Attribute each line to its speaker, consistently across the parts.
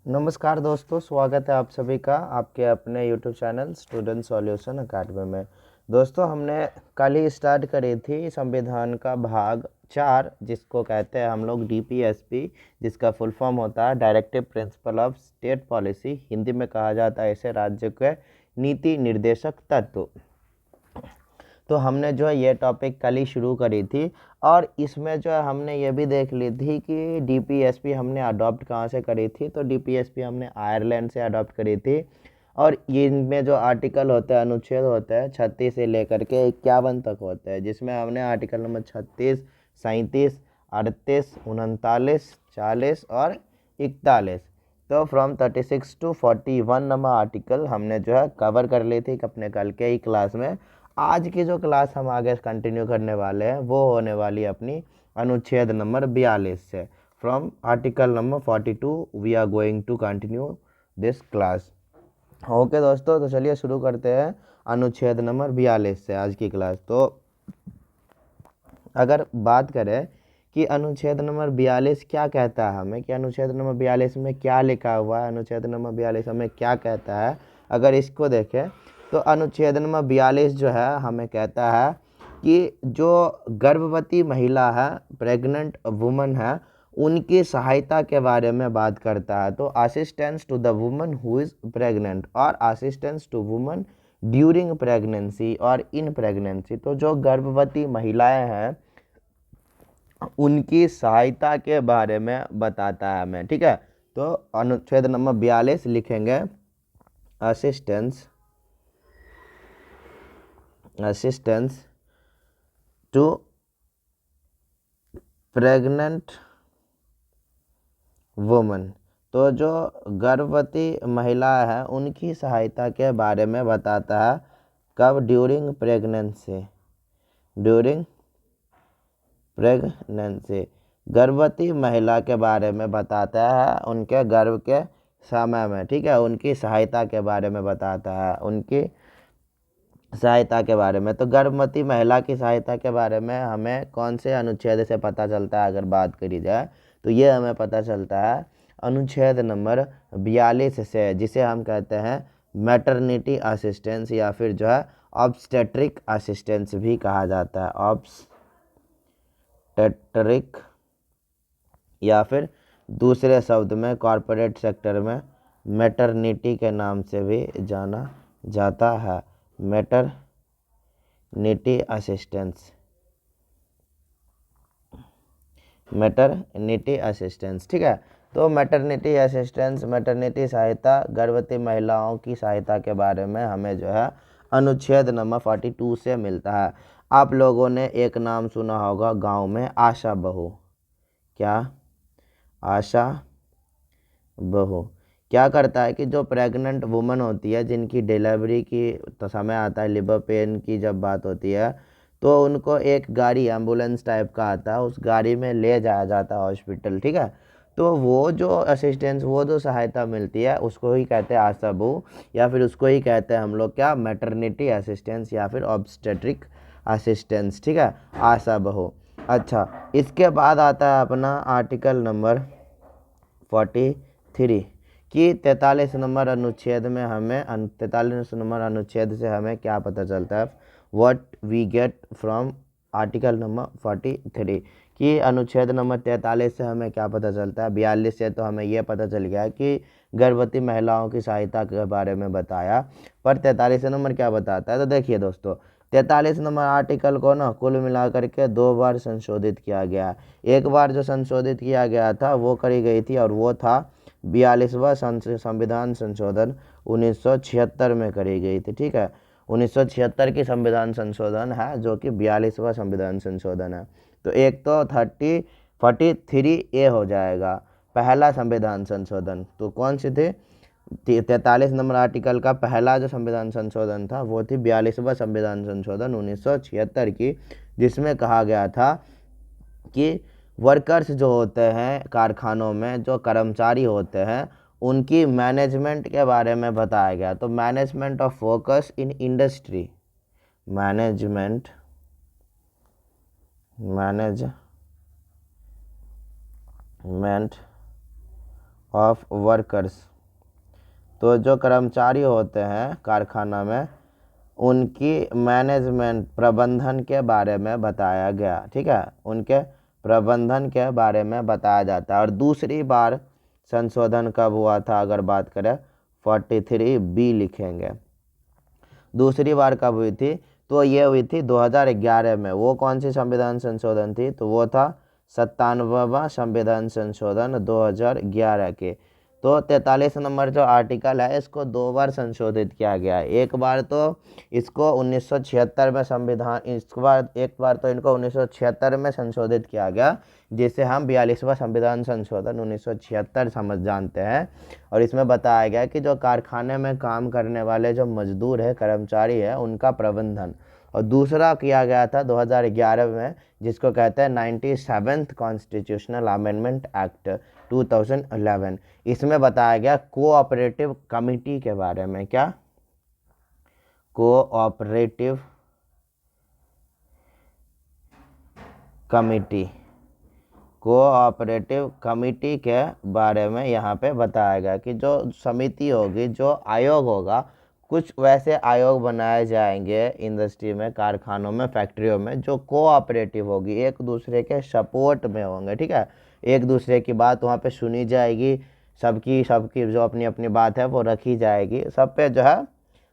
Speaker 1: नमस्कार दोस्तों, स्वागत है आप सभी का आपके अपने YouTube channel student solution academy में। दोस्तों, हमने कल ही स्टार्ट करी थी संविधान का भाग 4, जिसको कहते हैं हम लोग डीपीएसपी, जिसका फुल फॉर्म होता है directive principle of state policy. Hindi में कहा जाता है इसे राज्य के नीति निर्देशक तत्व। तो हमने जो है ये टॉपिक कल ही शुरू करी थी, और इसमें जो है हमने ये भी देख ली थी कि डीपीएसपी हमने अडॉप्ट कहाँ से करी थी। तो डीपीएसपी हमने आयरलैंड से अडॉप्ट करी थी। और ये इनमें जो आर्टिकल होते हैं, अनुच्छेद होते हैं 36 से लेकर के 51 तक होते हैं, जिसमें हमने आर्टिकल नंबर 36, 37, 38, 39, 40 और 41, तो फ्रॉम 36 टू 41 नंबर आर्टिकल हमने जो है कवर कर ली थी अपने कल के ही क्लास में। आज की जो क्लास हम आगे कंटिन्यू करने वाले हैं वो होने वाली अपनी अनुच्छेद नंबर 42 से। From article number 42 we are going to continue this class. Okay दोस्तों, तो चलिए शुरू करते हैं अनुच्छेद नंबर 42 से आज की क्लास। तो अगर बात करें कि अनुच्छेद नंबर 42 क्या कहता है हमें, कि अनुच्छेद नंबर 42 में क्या लिखा हुआ है, अनुच्छेद नंबर 42 हमें क्या कहता है, अगर इसको देखें तो अनुच्छेद नंबर 42 जो है हमें कहता है कि जो गर्भवती महिला है, प्रेग्नेंट वुमन है, उनकी सहायता के बारे में बात करता है। तो assistance to the woman who is pregnant और assistance to woman during pregnancy और इन प्रेगनेंसी। तो जो गर्भवती महिलाएं हैं उनकी सहायता के बारे में बताता है हमें, ठीक है। तो अनुच्छेद नंबर 42 लिखेंगे assistance assistance to pregnant woman. तो जो गर्भवती महिला है उनकी सहायता के बारे में बताता है। कब? During pregnancy, during pregnancy. गर्भवती महिला के बारे में बताता है उनके गर्भ के समय में, ठीक है, उनकी सहायता के बारे में बताता है, उनकी सहायता के बारे में। तो गर्भवती महिला की सहायता के बारे में हमें कौन से अनुच्छेद से पता चलता है, अगर बात करी जाए तो ये हमें पता चलता है अनुच्छेद नंबर 42 से, जिसे हम कहते हैं मैटरनिटी असिस्टेंस, या फिर जो है ऑब्स्टेट्रिक असिस्टेंस भी कहा जाता है। ऑब्स्टेट्रिक, या फिर दूसरे शब्द में कॉरपोरेट सेक्टर में मैटरनिटी के नाम से भी जाना जाता है। मैटरनिटी असिस्टेंस, मैटरनिटी असिस्टेंस, ठीक है। तो मैटरनिटी असिस्टेंस, मैटरनिटी सहायता, गर्भवती महिलाओं की सहायता के बारे में हमें जो है अनुच्छेद नंबर 42 से मिलता है। आप लोगों ने एक नाम सुना होगा गांव में, आशा बहू। क्या? आशा बहू क्या करता है कि जो प्रेग्नेंट वुमन होती है, जिनकी डिलीवरी की तो समय आता है, लेबर पेन की जब बात होती है, तो उनको एक गाड़ी एम्बुलेंस टाइप का आता है, उस गाड़ी में ले जाया जाता है हॉस्पिटल, ठीक है। तो वो जो असिस्टेंस, वो जो सहायता मिलती है उसको ही कहते हैं आशा बहू, या फिर उसको ही कहते हैं हम लोग क्या, मैटरनिटी असिस्टेंस या फिर ऑब्स्टेट्रिक असिस्टेंस, ठीक है, आशा बहू। अच्छा, इसके बाद आता है अपना आर्टिकल नंबर 43 कि 43 नंबर अनुच्छेद में हमें 43 नंबर अनुच्छेद से हमें क्या पता चलता है, what we get from article number 43, कि अनुच्छेद नंबर 43 से हमें क्या पता चलता है। 42 से तो हमें यह पता चल गया कि गर्भवती महिलाओं की सहायता के बारे में बताया, पर 43 नंबर क्या बताता है। तो देखिए दोस्तों, 43 नंबर आर्टिकल को ना कुल मिलाकर के 2 बार संशोधित किया गया। एक बार जो संशोधित किया गया था वो करी गई थी, और वो था 42वां संविधान संशोधन 1976 में करी गई थी, ठीक है। 1976 की संविधान संशोधन है, जो कि 42वां संविधान संशोधन है। तो एक तो 43A हो जाएगा, पहला संविधान संशोधन। तो कौन सी थी? 43 नंबर आर्टिकल का पहला जो संविधान संशोधन था वो थी 42वां संविधान संशोधन 1976 की, जिसमें कहा गया था कि वर्कर्स जो होते हैं कारखानों में, जो कर्मचारी होते हैं, उनकी मैनेजमेंट के बारे में बताया गया। तो management of workers in industry, management management of workers, तो जो कर्मचारी होते हैं कारखाना में उनकी मैनेजमेंट प्रबंधन के बारे में बताया गया। ठीक है, उनके प्रबंधन के बारे में बताया जाता है। और दूसरी बार संशोधन कब हुआ था, अगर बात करें 43B लिखेंगे। दूसरी बार कब हुई थी, तो ये हुई थी 2011 में। वो कौन सी संविधान संशोधन थी, तो वो था 97वां संविधान संशोधन 2011 के। तो 43 नंबर जो आर्टिकल है इसको 2 बार संशोधित किया गया है। एक बार तो इसको 1976 में संविधान, एक बार तो इनको 1976 में संशोधित किया गया, जिसे हम 42वां संविधान संशोधन 1976 समझ जानते हैं। और इसमें बताया गया कि जो कारखाने में काम करने वाले जो मजदूर है, कर्मचारी है, उनका प्रबंधन। और दूसरा किया गया था 2011 में, जिसको कहते हैं 97th कॉन्स्टिट्यूशनल अमेंडमेंट एक्ट 2011। इसमें बताया गया कोऑपरेटिव कमिटी के बारे में। क्या, कोऑपरेटिव कमिटी, कोऑपरेटिव कमिटी के बारे में यहाँ पे बताया गया कि जो समिति होगी, जो आयोग होगा, कुछ वैसे आयोग बनाए जाएंगे इंडस्ट्री में, कारखानों में, फैक्ट्रियों में, जो कोऑपरेटिव होगी, एक दूसरे के सपोर्ट में होंगे। ठीक है, एक दूसरे की बात वहाँ पे सुनी जाएगी, सबकी सबकी जो अपनी अपनी बात है वो रखी जाएगी, सब पे जो है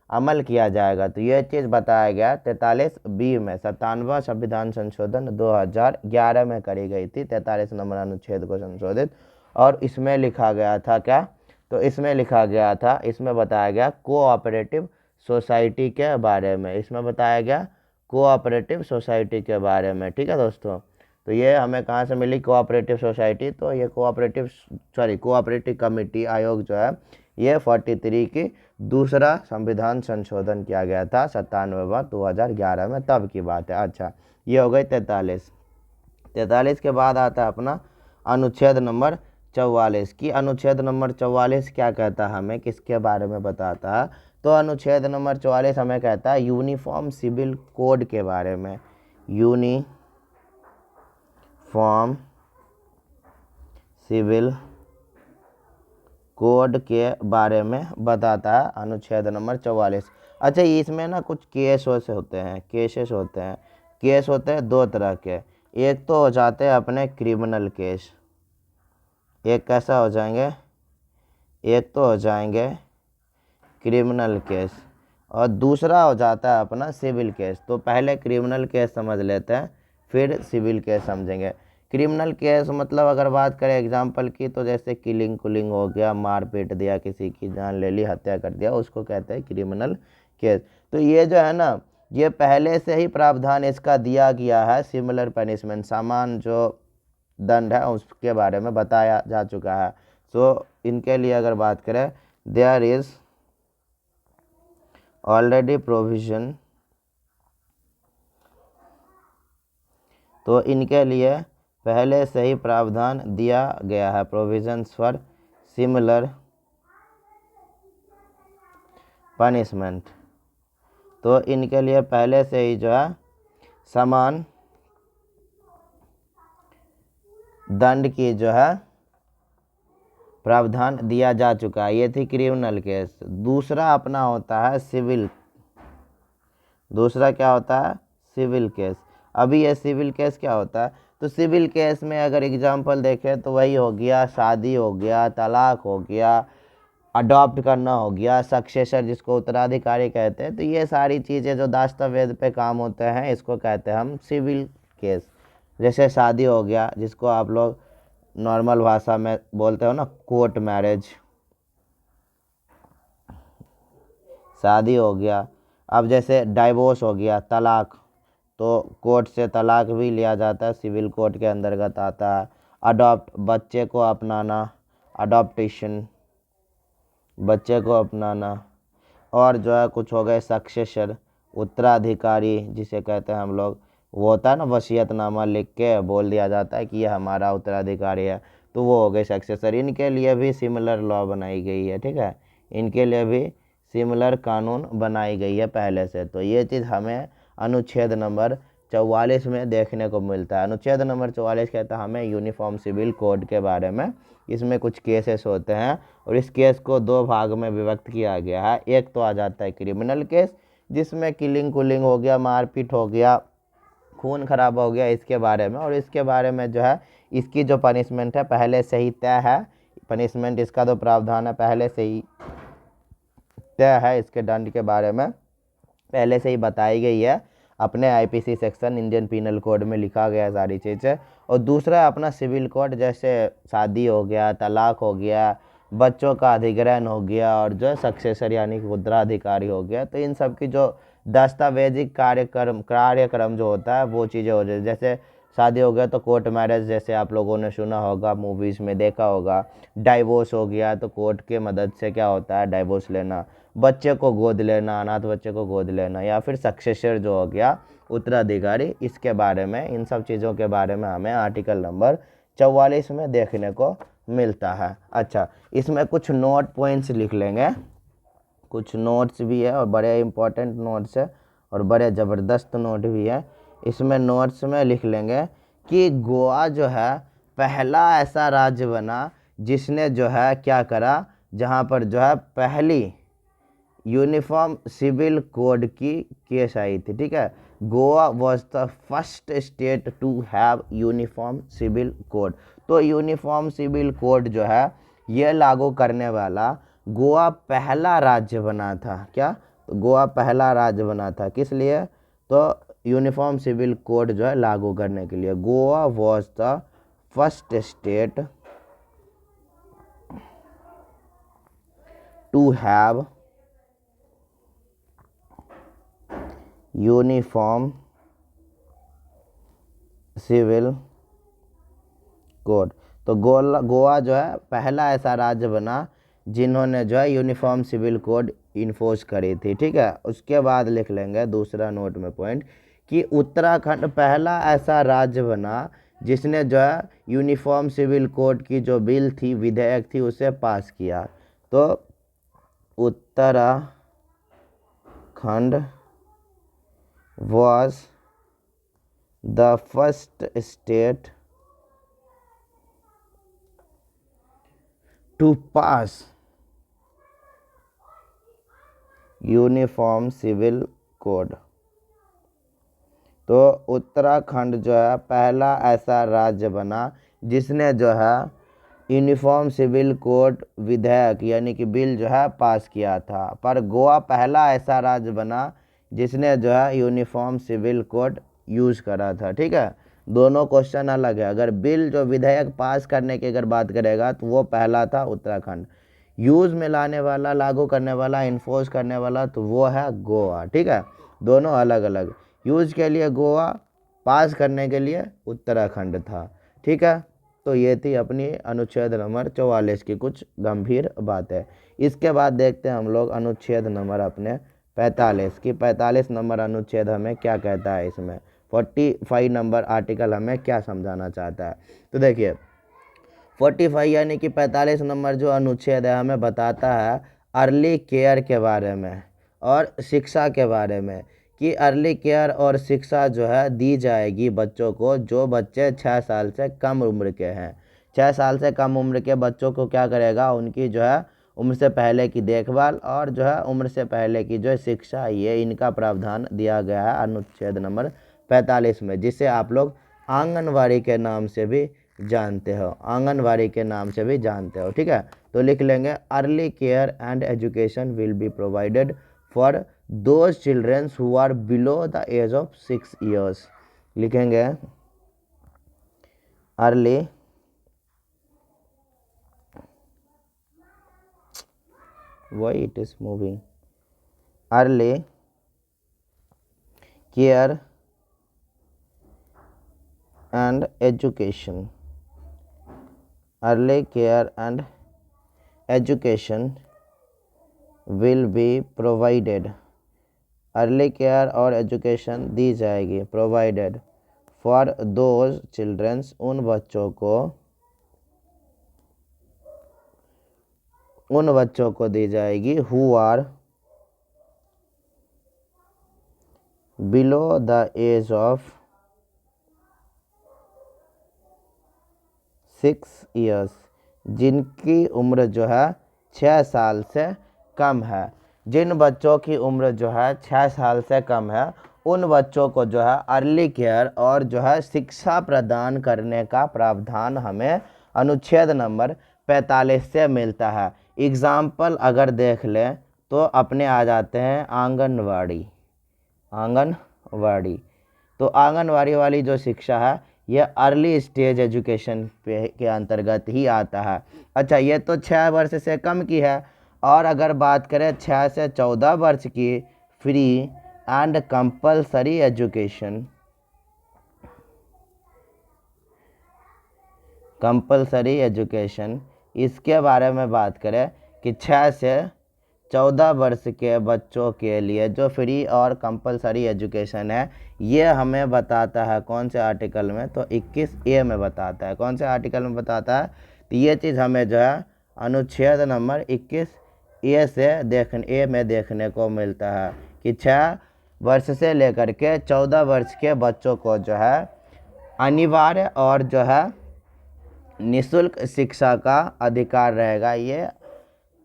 Speaker 1: अमल किया जाएगा। तो ये चीज़ बताया गया 43B में। 97वां संविधान संशोधन 2011 में करी गई थी, 43 नंबर अनुच्छेद को संशोधित। और इसमें लिखा गया था क्या, तो इसमें लिखा गया था, इसमें बताया गया कोऑपरेटिव सोसाइटी के बारे में। इसमें बताया गया कोऑपरेटिव सोसाइटी के बारे में। ठीक है दोस्तों, तो ये हमें कहाँ से मिली कोऑपरेटिव सोसाइटी, तो ये कोऑपरेटिव कमेटी आयोग जो है, ये 43 की दूसरा संविधान संशोधन किया गया था 97वां 2011 में, तब की बात है। अच्छा, ये हो गई 43 के बाद आता है अपना अनुच्छेद नंबर 44 की। अनुच्छेद नंबर 44 क्या कहता है, हमें किसके बारे में बताता है, तो अनुच्छेद नंबर 44 हमें कहता है यूनिफॉर्म सिविल कोड के बारे में। यूनिफॉर्म सिविल कोड के बारे में बताता है अनुच्छेद नंबर 44। अच्छा, इसमें ना कुछ केसेस होते हैं, केस होते हैं 2 तरह के। एक तो हो जाते हैं अपने क्रिमिनल केस, एक कैसा हो जाएंगे, एक तो हो जाएंगे क्रिमिनल केस, और दूसरा हो जाता है अपना सिविल केस। तो पहले क्रिमिनल केस समझ लेते हैं, फिर सिविल केस समझेंगे। क्रिमिनल केस मतलब अगर बात करें एग्जाम्पल की, तो जैसे किलिंग कुलिंग हो गया, मार पीट दिया, किसी की जान ले ली, हत्या कर दिया, उसको कहते हैं क्रिमिनल केस। तो ये जो है ना, ये पहले से ही प्रावधान इसका दिया गया है, सिमिलर पनिशमेंट, समान जो दंड है उसके बारे में बताया जा चुका है। सो इनके लिए अगर बात करें, देयर इज ऑलरेडी प्रोविजन, तो इनके लिए पहले से ही प्रावधान दिया गया है, प्रोविजंस फॉर सिमिलर पनिशमेंट। तो इनके लिए पहले से ही जो है समान दंड की जो है प्रावधान दिया जा चुका है। ये थी क्रिमिनल केस। दूसरा अपना होता है सिविल, दूसरा क्या होता है, सिविल केस। अभी ये सिविल केस क्या होता है, तो सिविल केस में अगर एग्जांपल देखें तो वही हो गया, शादी हो गया, तलाक हो गया, अडॉप्ट करना हो गया, सक्सेसर जिसको उत्तराधिकारी कहते हैं। तो ये सारी चीज़ें जो दस्तावेज पे काम होते हैं, इसको कहते हैं हम सिविल केस। जैसे शादी हो गया, जिसको आप लोग नॉर्मल भाषा में बोलते हो ना, कोर्ट मैरिज, शादी हो गया। अब जैसे डाइवोर्स हो गया, तलाक, तो कोर्ट से तलाक भी लिया जाता है, सिविल कोर्ट के अंतर्गत आता है। अडॉप्ट, बच्चे को अपनाना, अडॉप्टेशन, बच्चे को अपनाना। और जो है कुछ हो गए सक्सेसर, उत्तराधिकारी जिसे कहते हैं हम लोग, वो होता है ना, वसीयतनामा लिख के बोल दिया जाता है कि ये हमारा उत्तराधिकारी है, तो वो हो गए सक्सेसर। इनके लिए भी सिमिलर लॉ बनाई गई है। ठीक है, इनके लिए भी सिमिलर कानून बनाई गई है पहले से। तो ये चीज़ हमें अनुच्छेद नंबर 44 में देखने को मिलता है। अनुच्छेद नंबर 44 कहता है हमें यूनिफॉर्म सिविल कोड के बारे में। इसमें कुछ केसेस होते हैं और इस केस को दो भाग में विभक्त किया गया है। एक तो आ जाता है क्रिमिनल केस, जिसमें किलिंग कुलिंग हो गया, मारपीट हो गया, खून खराब हो गया, इसके बारे में। और इसके बारे में जो है इसकी जो पनिशमेंट है पहले से ही तय है। पनिशमेंट इसका जो प्रावधान है पहले से ही तय है। इसके दंड के बारे में पहले से ही बताई गई है, अपने IPC section Indian penal code में लिखा गया है सारी चीज़ें। और दूसरा अपना सिविल कोड, जैसे शादी हो गया, तलाक हो गया, बच्चों का अधिग्रहण हो गया और जो सक्सेसर यानी कि उत्तराधिकारी हो गया। तो इन सब की जो दस्तावेजिक कार्यक्रम जो होता है वो चीज़ें हो जाए। जैसे शादी हो गया तो कोर्ट मैरिज, जैसे आप लोगों ने सुना होगा, मूवीज़ में देखा होगा। डाइवोर्स हो गया तो कोर्ट के मदद से क्या होता है, डाइवोर्स लेना। बच्चे को गोद लेना, अनाथ बच्चे को गोद लेना, या फिर सक्सेसर जो हो गया उत्तराधिकारी, इसके बारे में, इन सब चीज़ों के बारे में हमें आर्टिकल नंबर 44 में देखने को मिलता है। अच्छा, इसमें कुछ नोट पॉइंट्स लिख लेंगे। कुछ नोट्स भी है और बड़े इंपॉर्टेंट नोट्स है और बड़े ज़बरदस्त नोट भी है। इसमें नोट्स में लिख लेंगे कि गोवा जो है पहला ऐसा राज्य बना जिसने जो है क्या करा, जहाँ पर जो है पहली यूनिफॉर्म सिविल कोड की केस आई थी। ठीक है, Goa was the first state to have uniform civil code. तो यूनिफॉर्म सिविल कोड जो है ये लागू करने वाला गोवा पहला राज्य बना था। क्या? तो गोवा पहला राज्य बना था किस लिए? तो यूनिफॉर्म सिविल कोड जो है लागू करने के लिए। Goa was the first state to have uniform civil code. तो गोवा जो है पहला ऐसा राज्य बना जिन्होंने जो है यूनिफॉर्म सिविल कोड इन्फोर्स करी थी। ठीक है, उसके बाद लिख लेंगे दूसरा नोट में पॉइंट कि उत्तराखंड पहला ऐसा राज्य बना जिसने जो है यूनिफॉर्म सिविल कोड की जो बिल थी, विधेयक थी, उसे पास किया। तो Uttarakhand was the first state to pass uniform civil code. तो उत्तराखंड जो है पहला ऐसा राज्य बना जिसने जो है यूनिफॉर्म सिविल कोड विधेयक यानी कि बिल जो है पास किया था। पर गोवा पहला ऐसा राज्य बना जिसने जो है यूनिफॉर्म सिविल कोड यूज़ करा था। ठीक है, दोनों क्वेश्चन अलग है। अगर बिल जो विधेयक पास करने की अगर बात करेगा तो वो पहला था उत्तराखंड। यूज़ में लाने वाला, लागू करने वाला, इन्फोर्स करने वाला तो वो है गोवा। ठीक है, दोनों अलग अलग। यूज़ के लिए गोवा, पास करने के लिए उत्तराखंड था। ठीक है, तो ये थी अपनी अनुच्छेद नंबर 44 की कुछ गंभीर बातें। इसके बाद देखते हैं हम लोग अनुच्छेद नंबर अपने 45 की। 45 नंबर अनुच्छेद हमें क्या कहता है, इसमें 45 नंबर आर्टिकल हमें क्या समझाना चाहता है। तो देखिए 45 यानी कि 45 नंबर जो अनुच्छेद है हमें बताता है अर्ली केयर के बारे में और शिक्षा के बारे में, कि अर्ली केयर और शिक्षा जो है दी जाएगी बच्चों को जो बच्चे 6 साल से कम उम्र के हैं। 6 साल से कम उम्र के बच्चों को क्या करेगा, उनकी जो है उम्र से पहले की देखभाल और जो है उम्र से पहले की जो शिक्षा, ये इनका प्रावधान दिया गया है अनुच्छेद नंबर 45 में, जिसे आप लोग आंगनवाड़ी के नाम से भी जानते हो। आंगनवाड़ी के नाम से भी जानते हो। ठीक है, तो लिख लेंगे early care and education will be provided for those childrens who are below the age of 6 years। लिखेंगे early why it is moving early care and education। early care and education will be provided। Early care और education दी जाएगी, provided for those children's, उन बच्चों को दी जाएगी who are below the age of 6 years, जिनकी उम्र जो है 6 साल से कम है। जिन बच्चों की उम्र जो है 6 साल से कम है उन बच्चों को जो है अर्ली केयर और जो है शिक्षा प्रदान करने का प्रावधान हमें अनुच्छेद नंबर 45 से मिलता है। एग्जाम्पल अगर देख लें तो अपने आ जाते हैं आंगनवाड़ी। तो आंगनवाड़ी वाली जो शिक्षा है ये अर्ली स्टेज एजुकेशन के अंतर्गत ही आता है। अच्छा, ये तो 6 वर्ष से कम की है। और अगर बात करें 6 से 14 वर्ष की, फ्री एंड कंपलसरी एजुकेशन, इसके बारे में बात करें कि 6 से 14 वर्ष के बच्चों के लिए जो फ्री और कंपलसरी एजुकेशन है ये हमें बताता है कौन से आर्टिकल में, तो 21A में बताता है। कौन से आर्टिकल में बताता है, तो ये चीज़ हमें जो है अनुच्छेद नंबर 21A से ए में देखने को मिलता है कि 6 वर्ष से लेकर के 14 वर्ष के बच्चों को जो है अनिवार्य और जो है निःशुल्क शिक्षा का अधिकार रहेगा। ये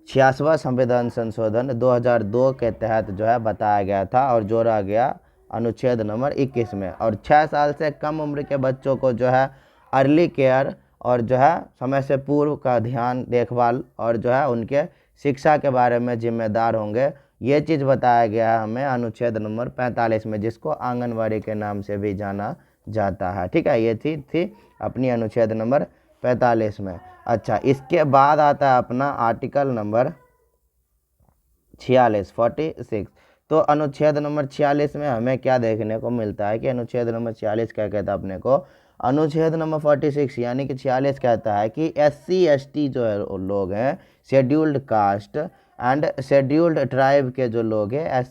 Speaker 1: 86वां संविधान संशोधन 2002 के तहत जो है बताया गया था और जोड़ा गया अनुच्छेद नंबर 21 में। और 6 साल से कम उम्र के बच्चों को जो है अर्ली केयर और जो है समय से पूर्व का ध्यान देखभाल और जो है उनके शिक्षा के बारे में जिम्मेदार होंगे। ये चीज़ बताया गया है हमें अनुच्छेद नंबर 45 में, जिसको आंगनवाड़ी के नाम से भी जाना जाता है। ठीक है, ये थी अपनी अनुच्छेद नंबर 45 में। अच्छा, इसके बाद आता है अपना आर्टिकल नंबर 46। तो अनुच्छेद नंबर 46 में हमें क्या देखने को मिलता है कि अनुच्छेद नंबर 46 क्या कहता है अपने को, अनुच्छेद नंबर 46 यानी कि 46 कहता है कि SC ST जो है लोग हैं, scheduled caste and scheduled tribe के जो लोग हैं,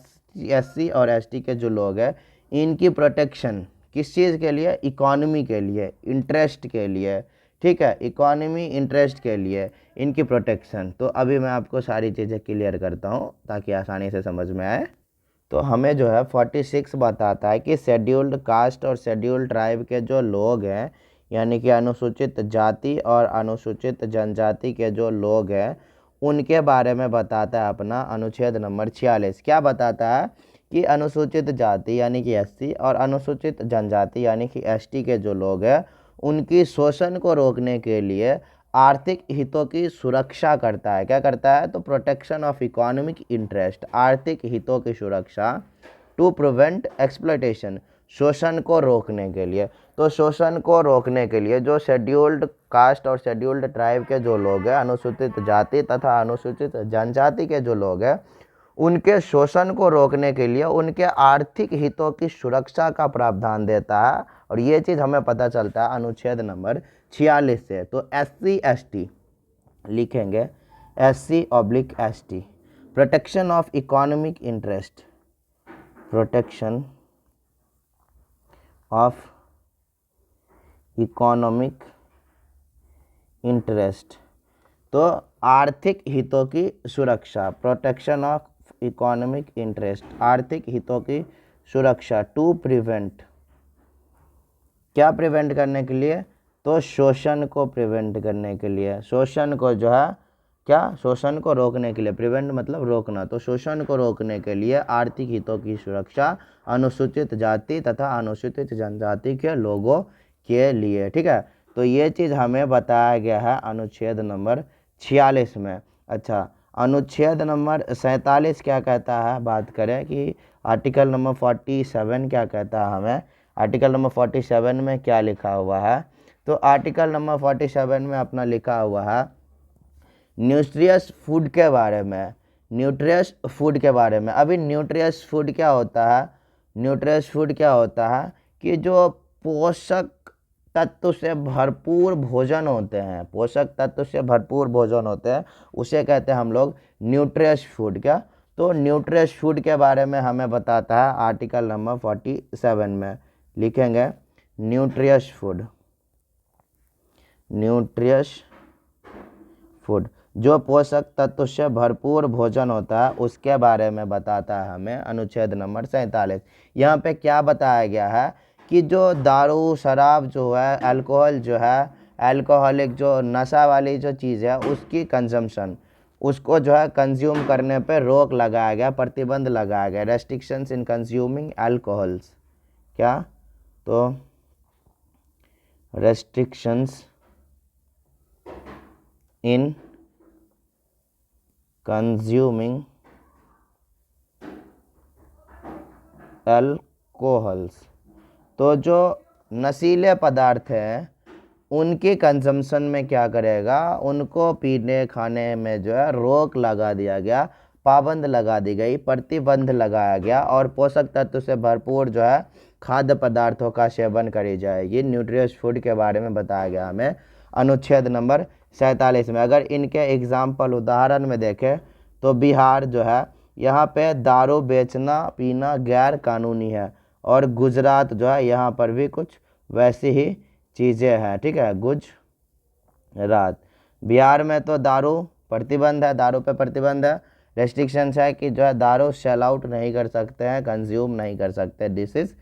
Speaker 1: SC और ST के जो लोग हैं, इनकी प्रोटेक्शन किस चीज़ के लिए, इकोनॉमी के लिए, इंटरेस्ट के लिए। ठीक है, इकोनॉमी इंटरेस्ट के लिए इनकी प्रोटेक्शन। तो अभी मैं आपको सारी चीज़ें क्लियर करता हूँ ताकि आसानी से समझ में आए। तो हमें जो है 46 बताता है कि शेड्यूल्ड कास्ट और शेड्यूल्ड ट्राइब के जो लोग हैं, यानी कि अनुसूचित जाति और अनुसूचित जनजाति के जो लोग हैं, उनके बारे में बताता है अपना अनुच्छेद नंबर 46। क्या बताता है कि अनुसूचित जाति यानी कि SC और अनुसूचित जनजाति यानी कि ST के जो लोग हैं, उनकी शोषण को रोकने के लिए आर्थिक हितों की सुरक्षा करता है। क्या करता है, तो प्रोटेक्शन ऑफ इकोनॉमिक इंटरेस्ट, आर्थिक हितों की सुरक्षा, टू प्रिवेंट एक्सप्लॉयटेशन, शोषण को रोकने के लिए। तो शोषण को रोकने के लिए जो शेड्यूल्ड कास्ट और शेड्यूल्ड ट्राइब के जो लोग हैं, अनुसूचित जाति तथा अनुसूचित जनजाति के जो लोग हैं, उनके शोषण को रोकने के लिए उनके आर्थिक हितों की सुरक्षा का प्रावधान देता है। और ये चीज़ हमें पता चलता है अनुच्छेद नंबर 46 से। तो SC ST लिखेंगे, SC/ST, protection of economic interest, protection of economic interest, तो आर्थिक हितों की सुरक्षा, प्रोटेक्शन ऑफ इकोनॉमिक इंटरेस्ट, आर्थिक हितों की सुरक्षा, टू प्रिवेंट, क्या प्रिवेंट करने के लिए, तो शोषण को प्रिवेंट करने के लिए, शोषण को जो है क्या, शोषण को रोकने के लिए, प्रिवेंट मतलब रोकना, तो शोषण को रोकने के लिए आर्थिक हितों की सुरक्षा अनुसूचित जाति तथा अनुसूचित जनजाति के लोगों के लिए। ठीक है, तो ये चीज़ हमें बताया गया है अनुच्छेद नंबर 46 में। अच्छा, अनुच्छेद नंबर 47 क्या कहता है, बात करें कि आर्टिकल नंबर 47 क्या कहता है हमें, आर्टिकल नंबर 47 में क्या लिखा हुआ है, तो आर्टिकल नंबर 47 में अपना लिखा हुआ है न्यूट्रियस फूड के बारे में, न्यूट्रियस फूड के बारे में। अभी न्यूट्रियस फूड क्या होता है, न्यूट्रियस फूड क्या होता है कि जो पोषक तत्व से भरपूर भोजन होते हैं, पोषक तत्व से भरपूर भोजन होते हैं, उसे कहते हैं हम लोग न्यूट्रियस फूड। क्या, तो न्यूट्रियस फूड के बारे में हमें बताता है आर्टिकल नंबर 47 में। लिखेंगे न्यूट्रियस फूड, न्यूट्रियस फूड। जो पोषक तत्व से भरपूर भोजन होता है उसके बारे में बताता है हमें अनुच्छेद नंबर 47। यहाँ पे क्या बताया गया है कि जो दारू शराब जो है, अल्कोहल जो है, अल्कोहलिक जो नशा वाली जो चीज़ है उसकी कंजम्पशन, उसको जो है कंज्यूम करने पे रोक लगाया गया, प्रतिबंध लगाया गया, रेस्ट्रिक्शंस इन कंज्यूमिंग अल्कोहल्स। क्या? तो रेस्ट्रिक्शंस इन कंज्यूमिंग अल्कोहल्स। तो जो नशीले पदार्थ हैं उनके कंजम्पशन में क्या करेगा, उनको पीने खाने में जो है रोक लगा दिया गया, पाबंद लगा दी गई, प्रतिबंध लगाया गया, और पोषक तत्व से भरपूर जो है खाद्य पदार्थों का सेवन करी जाएगी। न्यूट्रिशियस फूड के बारे में बताया गया हमें अनुच्छेद नंबर 47 में। अगर इनके एग्जाम्पल उदाहरण में देखें तो बिहार जो है यहाँ पे दारू बेचना पीना गैर कानूनी है, और गुजरात जो है यहाँ पर भी कुछ वैसी ही चीज़ें हैं। ठीक है, गुजरात, बिहार में तो दारू प्रतिबंध है, दारू पे प्रतिबंध है, रेस्ट्रिक्शंस है कि जो है दारू सेल आउट नहीं कर सकते हैं, कंज्यूम नहीं कर सकते, दिस इज़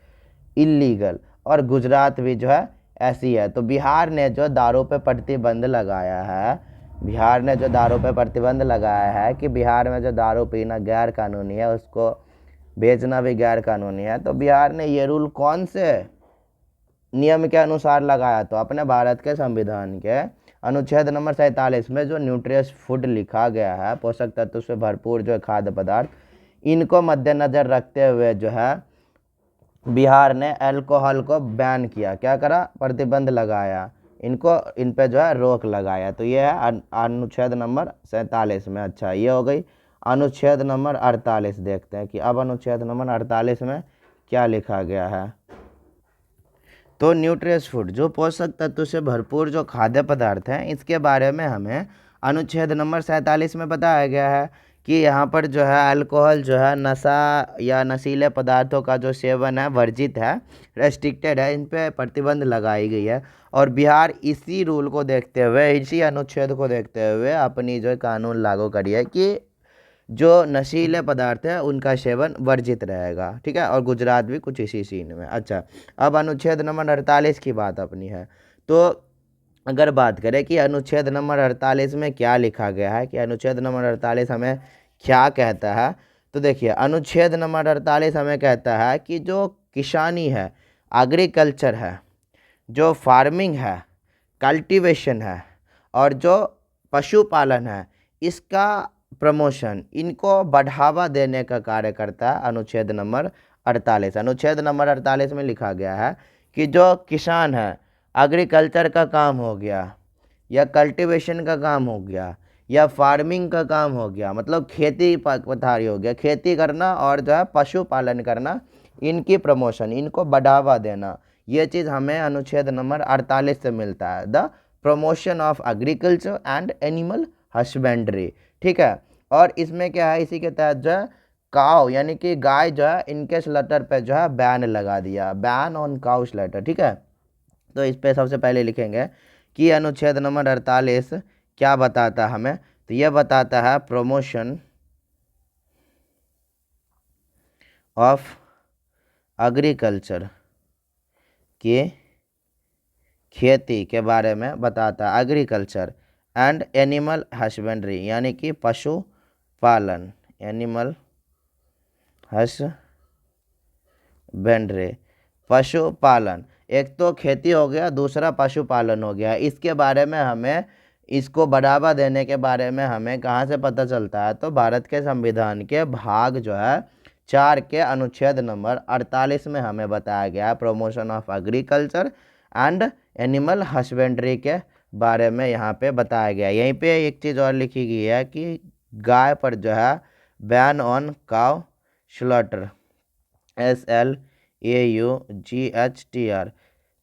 Speaker 1: इलीगल। और गुजरात भी जो है ऐसी है। तो बिहार ने जो दारू पे प्रतिबंध लगाया है, बिहार ने जो दारू पे प्रतिबंध लगाया है कि बिहार में जो दारू पीना गैर कानूनी है उसको बेचना भी गैर कानूनी है, तो बिहार ने ये रूल कौन से नियम के अनुसार लगाया? तो अपने भारत के संविधान के अनुच्छेद नंबर 47 में जो न्यूट्रिशियस फूड लिखा गया है, पोषक तत्व से भरपूर जो खाद्य पदार्थ, इनको मद्देनजर रखते हुए जो है बिहार ने अल्कोहल को बैन किया। क्या करा? प्रतिबंध लगाया, इनको इन पे जो है रोक लगाया। तो ये है अनुच्छेद नंबर 47 में। अच्छा, ये हो गई। अनुच्छेद नंबर 48 देखते हैं कि अब अनुच्छेद नंबर 48 में क्या लिखा गया है। तो न्यूट्रिशियस फूड, जो पोषक तत्व से भरपूर जो खाद्य पदार्थ हैं, इसके बारे में हमें अनुच्छेद नंबर 47 में बताया गया है कि यहाँ पर जो है अल्कोहल जो है, नशा या नशीले पदार्थों का जो सेवन है वर्जित है, रेस्ट्रिक्टेड है, इन पे प्रतिबंध लगाई गई है। और बिहार इसी रूल को देखते हुए, इसी अनुच्छेद को देखते हुए अपनी जो कानून लागू करी है कि जो नशीले पदार्थ है उनका सेवन वर्जित रहेगा। ठीक है, और गुजरात भी कुछ इसी सीन में। अच्छा, अब अनुच्छेद नंबर 48 की बात अपनी है। तो अगर बात करें कि अनुच्छेद नंबर 48 में क्या लिखा गया है, कि अनुच्छेद नंबर 48 हमें क्या कहता है, तो देखिए अनुच्छेद नंबर 48 हमें कहता है कि जो किसानी है, एग्रीकल्चर है, जो फार्मिंग है, कल्टीवेशन है, और जो पशुपालन है, इसका प्रमोशन, इनको बढ़ावा देने का कार्य करता है अनुच्छेद नंबर 48। अनुच्छेद नंबर 48 में लिखा गया है कि जो किसान है, एग्रीकल्चर का काम हो गया, या कल्टीवेशन का काम हो गया, या फार्मिंग का काम हो गया, मतलब खेती पथारी हो गया, खेती करना, और जो है पशुपालन करना, इनकी प्रमोशन, इनको बढ़ावा देना, ये चीज़ हमें अनुच्छेद नंबर 48 से मिलता है, the promotion of agriculture and animal husbandry. ठीक है, और इसमें क्या है, इसी के तहत जो है काउ यानी कि गाय जो है, इनके स्लटर पे जो है बैन लगा दिया, बैन ऑन काउ स्लटर। ठीक है, तो इस पे सबसे पहले लिखेंगे कि अनुच्छेद नंबर 48 क्या बताता है हमें, तो यह बताता है प्रमोशन ऑफ एग्रीकल्चर के खेती के बारे में बताता है, एग्रीकल्चर एंड एनिमल हस्बेंड्री यानी कि पशुपालन, एनिमल हस्बेंड्री, पशुपालन। एक तो खेती हो गया, दूसरा पशुपालन हो गया। इसके बारे में हमें, इसको बढ़ावा देने के बारे में हमें कहाँ से पता चलता है, तो भारत के संविधान के भाग जो है 4 के अनुच्छेद नंबर 48 में हमें बताया गया है promotion of agriculture and animal husbandry के बारे में यहाँ पे बताया गया। यहीं पे एक चीज़ और लिखी गई है कि गाय पर जो है ban on cow slaughter, SLAUGHTR।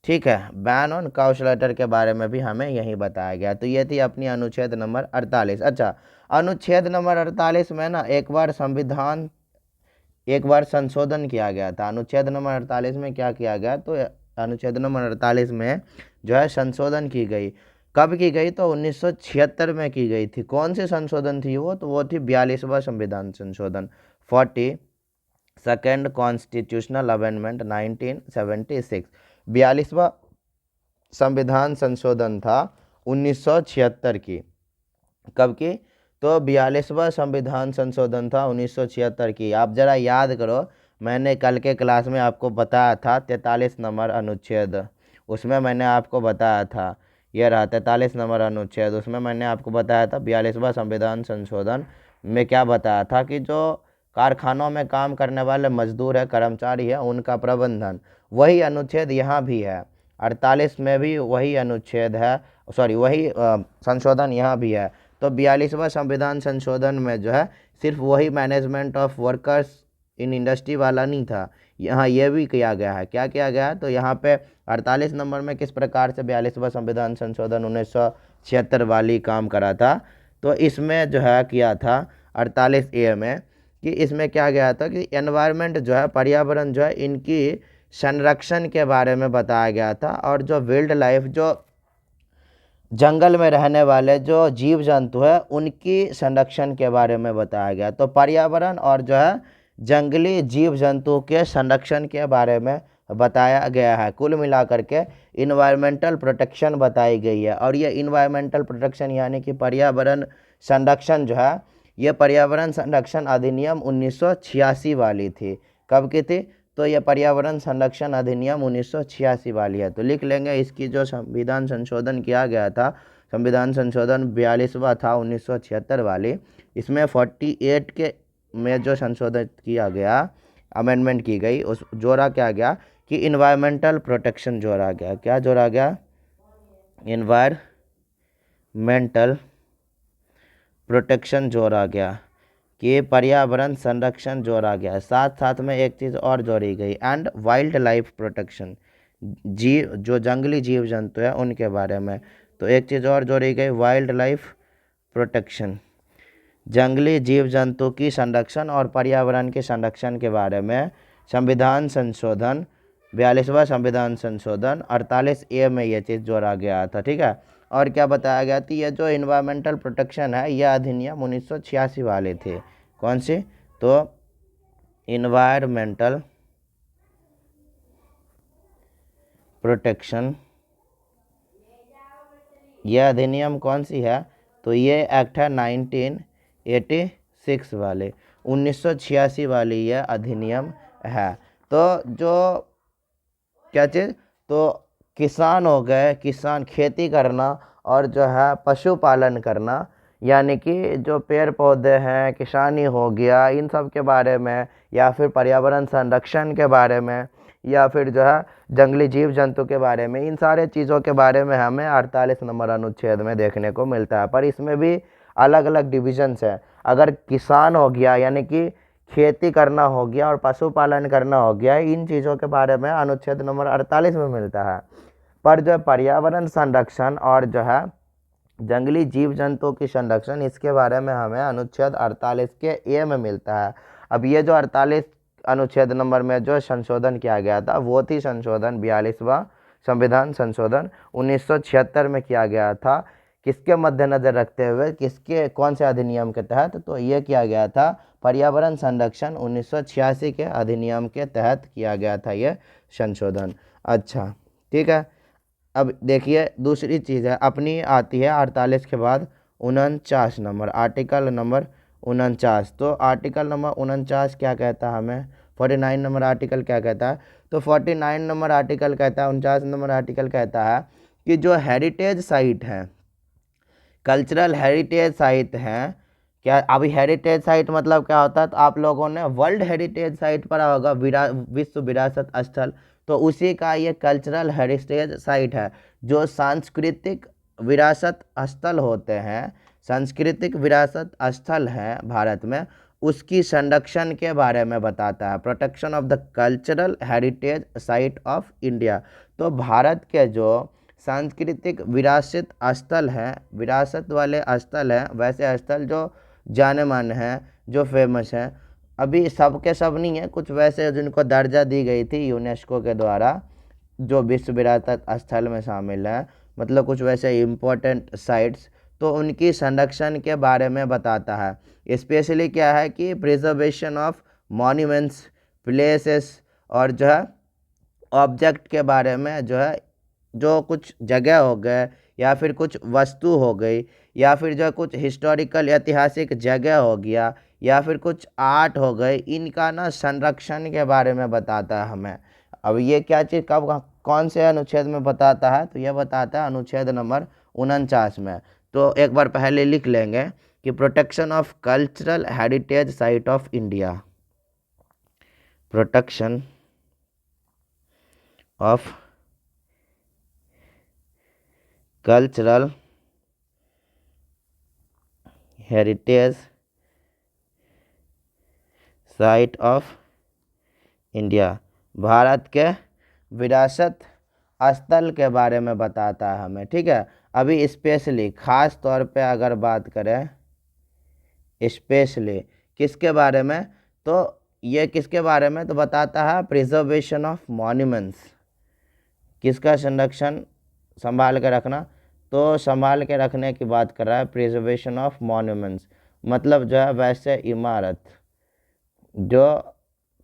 Speaker 1: ठीक है, बैन ऑन काउ स्लॉटर के बारे में भी हमें यही बताया गया। तो ये थी अपनी अनुच्छेद नंबर 48। अच्छा, अनुच्छेद नंबर 48 में ना एक बार संशोधन किया गया था। अनुच्छेद नंबर 48 में क्या किया गया, तो अनुच्छेद नंबर 48 में जो है संशोधन की गई। कब की गई? तो 1976 में की गई थी। कौन सी संशोधन थी वो? तो वो थी 42वां संविधान संशोधन, 42nd कॉन्स्टिट्यूशनल अमेंडमेंट 1976। 42वां संविधान संशोधन था 1976 की। कब की? तो 42वां संविधान संशोधन था 1976 की। आप जरा याद करो, मैंने कल के क्लास में आपको बताया था 43 नंबर अनुच्छेद, उसमें मैंने आपको बताया था, ये रहा 43 नंबर अनुच्छेद, उसमें मैंने आपको बताया था 42वां संविधान संशोधन में क्या बताया था कि जो कारखानों में काम करने वाले मजदूर है, कर्मचारी है, उनका प्रबंधन, वही अनुच्छेद यहाँ भी है। 48 में भी वही अनुच्छेद है, सॉरी वही संशोधन यहाँ भी है। तो 42वां संविधान संशोधन में जो है सिर्फ वही management of workers in industry वाला नहीं था, यहाँ ये भी किया गया है। क्या किया गया है? तो यहाँ पे 48 नंबर में किस प्रकार से 42वां संविधान संशोधन 1976 वाली काम करा था, तो इसमें जो है किया था 48A में कि इसमें क्या गया था कि एनवायरनमेंट जो है, पर्यावरण जो है, इनकी संरक्षण के बारे में बताया गया था। और जो वाइल्ड लाइफ, जो जंगल में रहने वाले जो जीव जंतु है, उनकी संरक्षण के बारे में बताया गया। तो पर्यावरण और जो है जंगली जीव जंतु के संरक्षण के बारे में बताया गया है। कुल मिलाकर के इन्वायरमेंटल प्रोटेक्शन बताई गई है। और ये इन्वायरमेंटल प्रोटेक्शन यानी कि पर्यावरण संरक्षण जो है, ये पर्यावरण संरक्षण अधिनियम 1986 वाली थी। कब की थी? तो ये पर्यावरण संरक्षण अधिनियम 1986 वाली है। तो लिख लेंगे इसकी जो संविधान संशोधन किया गया था, संविधान संशोधन 42वां था 1976 वाली, इसमें 48 के में जो संशोधित किया गया, अमेंडमेंट की गई, उस जोड़ा क्या गया कि इन्वायरमेंटल प्रोटेक्शन जोड़ा गया। क्या जोड़ा गया? इन्वायरमेंटल प्रोटेक्शन जोड़ा गया, कि पर्यावरण संरक्षण जोड़ा गया। साथ साथ में एक चीज़ और जोड़ी गई, एंड वाइल्ड लाइफ प्रोटेक्शन, जीव जो जंगली जीव जंतु है उनके बारे में। तो एक चीज़ और जोड़ी गई, वाइल्ड लाइफ प्रोटेक्शन, जंगली जीव जंतु की संरक्षण और पर्यावरण के संरक्षण के बारे में संविधान संशोधन 42वां संविधान संशोधन 48A में ये चीज़ जोड़ा गया था। ठीक है। और क्या बताया गया था? ये जो इन्वायरमेंटल प्रोटेक्शन है, यह अधिनियम 1986 वाले थे। कौन सी? तो इन्वायरमेंटल प्रोटेक्शन, यह अधिनियम कौन सी है? तो ये एक्ट है 1986 वाले, 1986 वाली यह अधिनियम है। तो जो क्या चीज़? तो किसान हो गए, किसान खेती करना और जो है पशुपालन करना, यानी कि जो पेड़ पौधे हैं, किसानी हो गया, इन सब के बारे में, या फिर पर्यावरण संरक्षण के बारे में, या फिर जो है जंगली जीव जंतु के बारे में, इन सारे चीज़ों के बारे में हमें 48 नंबर अनुच्छेद में देखने को मिलता है। पर इसमें भी अलग अलग डिविजन्स हैं। अगर किसान हो गया यानी कि खेती करना हो गया और पशुपालन करना हो गया, इन चीज़ों के बारे में अनुच्छेद नंबर 48 में मिलता है। पर जो पर्यावरण संरक्षण और जो है जंगली जीव जंतु की संरक्षण, इसके बारे में हमें अनुच्छेद 48 के ए में मिलता है। अब ये जो 48 अनुच्छेद नंबर में जो संशोधन किया गया था, वो थी संशोधन 42वां संविधान संशोधन 1976 में किया गया था। किसके मद्देनजर रखते हुए, किसके कौन से अधिनियम के तहत? तो ये किया गया था पर्यावरण संरक्षण 1986 के अधिनियम के तहत किया गया था ये संशोधन। अच्छा, ठीक है। अब देखिए दूसरी चीज़ है अपनी, आती है 48 के बाद 49 नंबर, आर्टिकल नंबर 49। तो आर्टिकल नंबर 49 क्या कहता है हमें? 49 नंबर आर्टिकल क्या कहता है? तो 49 नंबर आर्टिकल कहता है, 49 नंबर आर्टिकल कहता है कि जो हेरिटेज साइट है, कल्चरल हेरिटेज साइट हैं, क्या अभी हेरिटेज साइट मतलब क्या होता है? तो आप लोगों ने वर्ल्ड हेरिटेज साइट पढ़ा होगा, विश्व विरासत स्थल, तो उसी का ये कल्चरल हेरिटेज साइट है। जो सांस्कृतिक विरासत स्थल होते हैं, सांस्कृतिक विरासत स्थल हैं भारत में, उसकी संरक्षण के बारे में बताता है। Protection of the cultural heritage site of India. तो भारत के जो सांस्कृतिक विरासत स्थल हैं, विरासत वाले स्थल हैं, वैसे स्थल जो जाने माने हैं, जो फेमस हैं, अभी सब के सब नहीं है, कुछ वैसे जिनको दर्जा दी गई थी यूनेस्को के द्वारा, जो विश्व विरासत स्थल में शामिल है, मतलब कुछ वैसे इम्पोर्टेंट साइट्स, तो उनकी संरक्षण के बारे में बताता है। स्पेशली क्या है कि प्रिजर्वेशन ऑफ मॉन्यूमेंट्स, प्लेसेस और जो है ऑब्जेक्ट के बारे में जो है, जो कुछ जगह हो गए या फिर कुछ वस्तु हो गई या फिर जो कुछ हिस्टोरिकल ऐतिहासिक जगह हो गया या फिर कुछ आर्ट हो गए, इनका ना संरक्षण के बारे में बताता है हमें। अब ये क्या चीज़ कब कौन से अनुच्छेद में बताता है, तो यह बताता है अनुच्छेद नंबर 49 में। तो एक बार पहले लिख लेंगे कि protection of cultural heritage site of India, protection of cultural heritage site of India, Bharat के विरासत स्थल के बारे में बताता है हमें। ठीक है, अभी स्पेशली खास तौर पे अगर बात करें स्पेशली किसके बारे में, तो ये किसके बारे में, तो बताता है प्रिजर्वेशन ऑफ मॉन्यूमेंट्स, किसका संरक्षण संभाल के रखना, तो संभाल के रखने की बात कर रहा है, प्रिजर्वेशन ऑफ मॉन्यूमेंट्स, मतलब जो है वैसे इमारत जो